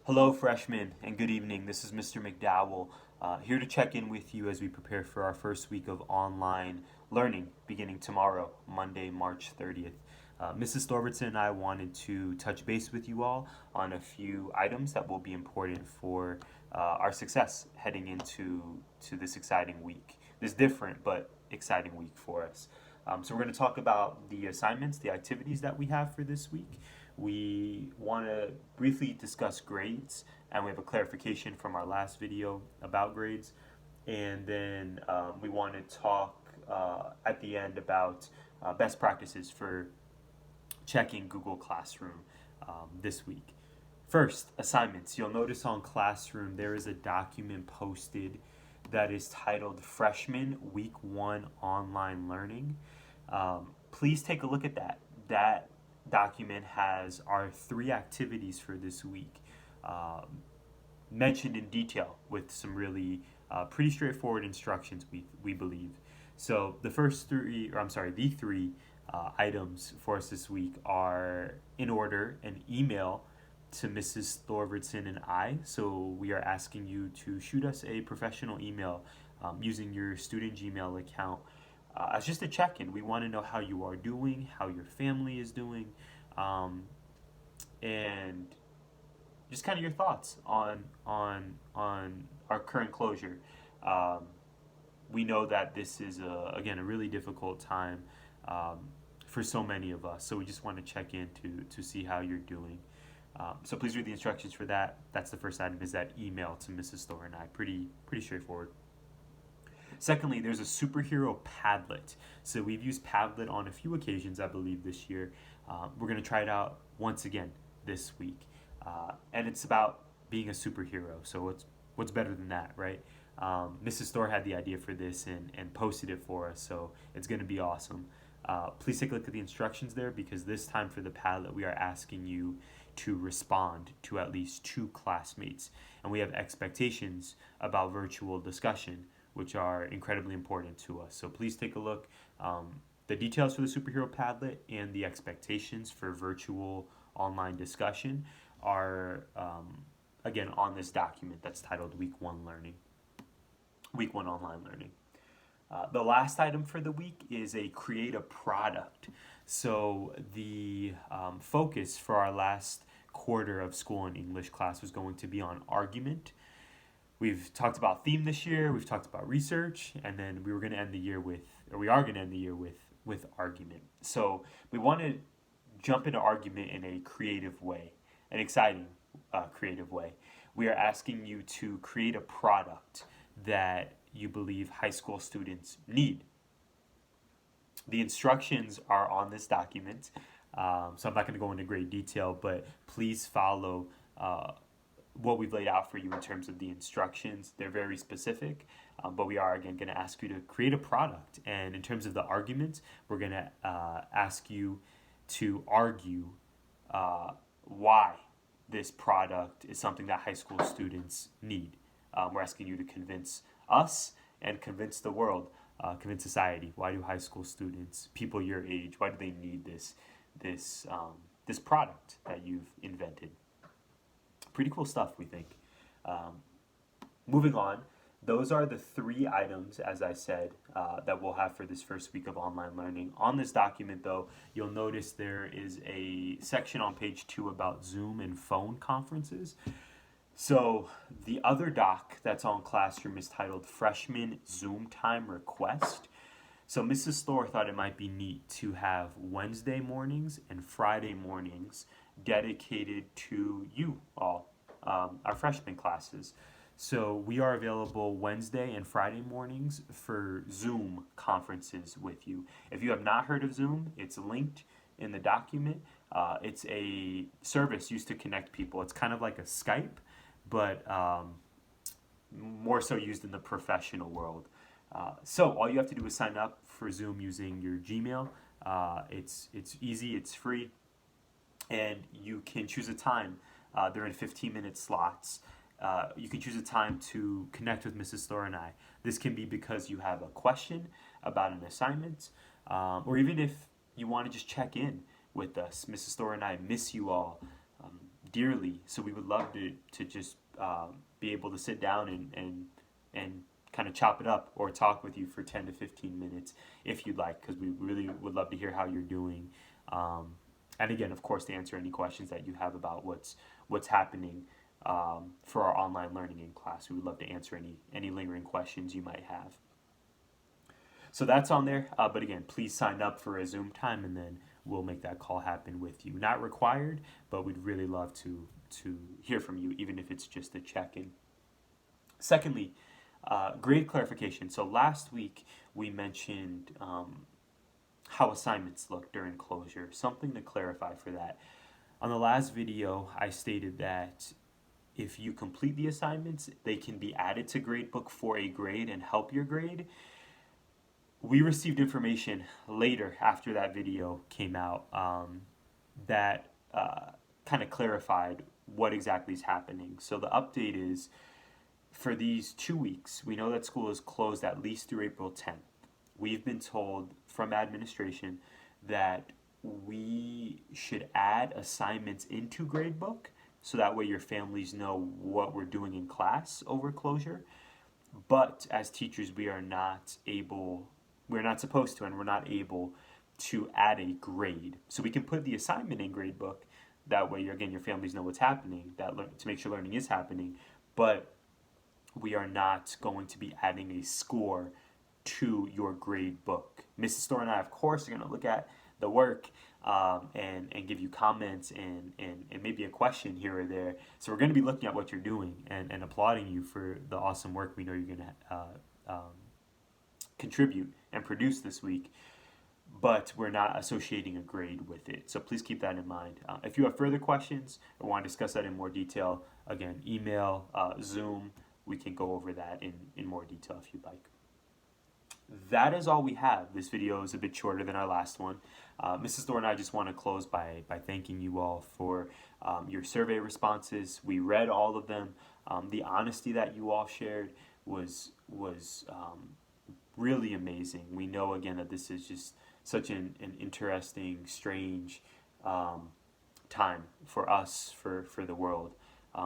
Hello, freshmen, and good evening. This is Mr. McDowell, here to check in with you as we prepare for our first week of online learning beginning tomorrow, Monday, March 30th. Mrs. Thorbertson and I wanted to touch base with you all on a few items that will be important for our success heading into this exciting week. This different but exciting week for us. So, we're going to talk about the assignments, the activities that we have for this week. We want to briefly discuss grades, and we have a clarification from our last video about grades. And then we want to talk at the end about best practices for checking Google Classroom this week. First, assignments. You'll notice on Classroom there is a document posted that is titled Freshman Week 1 Online Learning. Please take a look at that. That document has our three activities for this week mentioned in detail with some really pretty straightforward instructions, we believe. So the first three, or I'm sorry, the three items for us this week are in order: an email to Mrs. Thorvardson and I. So we are asking you to shoot us a professional email using your student Gmail account as just a check-in. We want to know how you are doing, how your family is doing, um, and just kind of your thoughts on our current closure. Um, we know that this is again a really difficult time um, for so many of us. So we just want to check in to see how you're doing. So please read the instructions for that. That's the first item, is that email to Mrs. Thor and I. Pretty straightforward. Secondly, there's a superhero Padlet. So we've used Padlet on a few occasions, I believe, this year. We're going to try it out once again this week. And it's about being a superhero. So what's better than that, right? Mrs. Thor had the idea for this and posted it for us, so it's going to be awesome. Please take a look at the instructions there, because this time for the Padlet, we are asking you to respond to at least two classmates. And we have expectations about virtual discussion, which are incredibly important to us. So please take a look. The details for the superhero Padlet and the expectations for virtual online discussion are, again, on this document that's titled Week 1 Learning, Week 1 Online Learning. The last item for the week is a create a product. So the focus for our last quarter of school and English class was going to be on argument. We've talked about theme this year, we've talked about research, and then we are going to end the year with argument. So we want to jump into argument in a creative way, an exciting creative way. We are asking you to create a product that you believe high school students need. The instructions are on this document, so I'm not going to go into great detail, but please follow what we've laid out for you in terms of the instructions. They're very specific, but we are again going to ask you to create a product. And in terms of the argument, we're going to ask you to argue why this product is something that high school students need. We're asking you to convince us and convince the world, convince society. Why do high school students, people your age, why do they need this product that you've invented? Pretty cool stuff, we think. Moving on, those are the three items, as I said, that we'll have for this first week of online learning. On this document, though, you'll notice there is a section on page 2 about Zoom and phone conferences. So the other doc that's on Classroom is titled Freshman Zoom Time Request. So Mrs. Thor thought it might be neat to have Wednesday mornings and Friday mornings dedicated to you all, our freshman classes. So we are available Wednesday and Friday mornings for Zoom conferences with you. If you have not heard of Zoom, it's linked in the document. It's a service used to connect people. It's kind of like a Skype, but more so used in the professional world. So all you have to do is sign up for Zoom using your Gmail. It's easy, it's free, and you can choose a time. They're in 15-minute slots. You can choose a time to connect with Mrs. Thor and I. This can be because you have a question about an assignment, or even if you want to just check in with us. Mrs. Thor and I miss you all dearly. So we would love to just be able to sit down and kind of chop it up or talk with you for 10 to 15 minutes if you'd like, because we really would love to hear how you're doing. And again, of course, to answer any questions that you have about what's happening for our online learning in class. We would love to answer any lingering questions you might have. So that's on there. But again, please sign up for a Zoom time, and then we'll make that call happen with you. Not required, but we'd really love to hear from you, even if it's just a check-in. Secondly, grade clarification. So last week we mentioned how assignments look during closure. Something to clarify for that. On the last video, I stated that if you complete the assignments, they can be added to gradebook for a grade and help your grade. We received information later after that video came out that kind of clarified what exactly is happening. So the update is, for these 2 weeks, we know that school is closed at least through April 10th. We've been told from administration that we should add assignments into gradebook so that way your families know what we're doing in class over closure. But as teachers, we're not supposed to, and we're not able to add a grade. So we can put the assignment in gradebook. That way, your families know what's happening, to make sure learning is happening. But we are not going to be adding a score to your grade book. Mrs. Store and I, of course, are going to look at the work and give you comments and maybe a question here or there. So we're going to be looking at what you're doing and applauding you for the awesome work we know you're going to contribute and produce this week. But we're not associating a grade with it. So please keep that in mind. If you have further questions or want to discuss that in more detail, again, email, Zoom. We can go over that in more detail if you'd like. That is all we have. This video is a bit shorter than our last one. Mrs. Thor and I just want to close by thanking you all for your survey responses. We read all of them. The honesty that you all shared was really amazing. We know, again, that this is just such an interesting, strange time for us, for the world.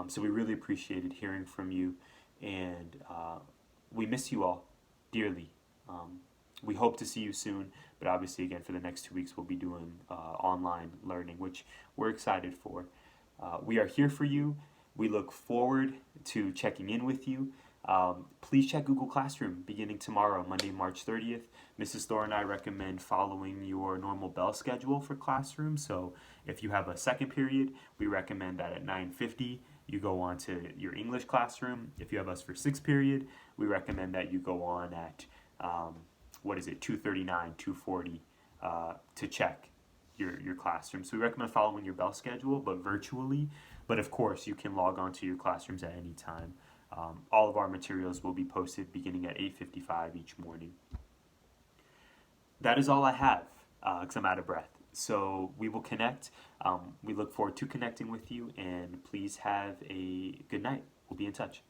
So we really appreciated hearing from you, and we miss you all dearly. We hope to see you soon, but obviously, again, for the next 2 weeks, we'll be doing online learning, which we're excited for. We are here for you. We look forward to checking in with you. Please check Google Classroom beginning tomorrow, Monday, March 30th. Mrs. Thor and I recommend following your normal bell schedule for Classroom. So if you have a second period, we recommend that at 9:50 you go on to your English classroom. If you have us for 6th period, we recommend that you go on at 2:39, 2:40 to check your classroom. So we recommend following your bell schedule, but virtually. But of course, you can log on to your classrooms at any time. All of our materials will be posted beginning at 8:55 each morning. That is all I have, because I'm out of breath. So we will connect. We look forward to connecting with you, and please have a good night. We'll be in touch.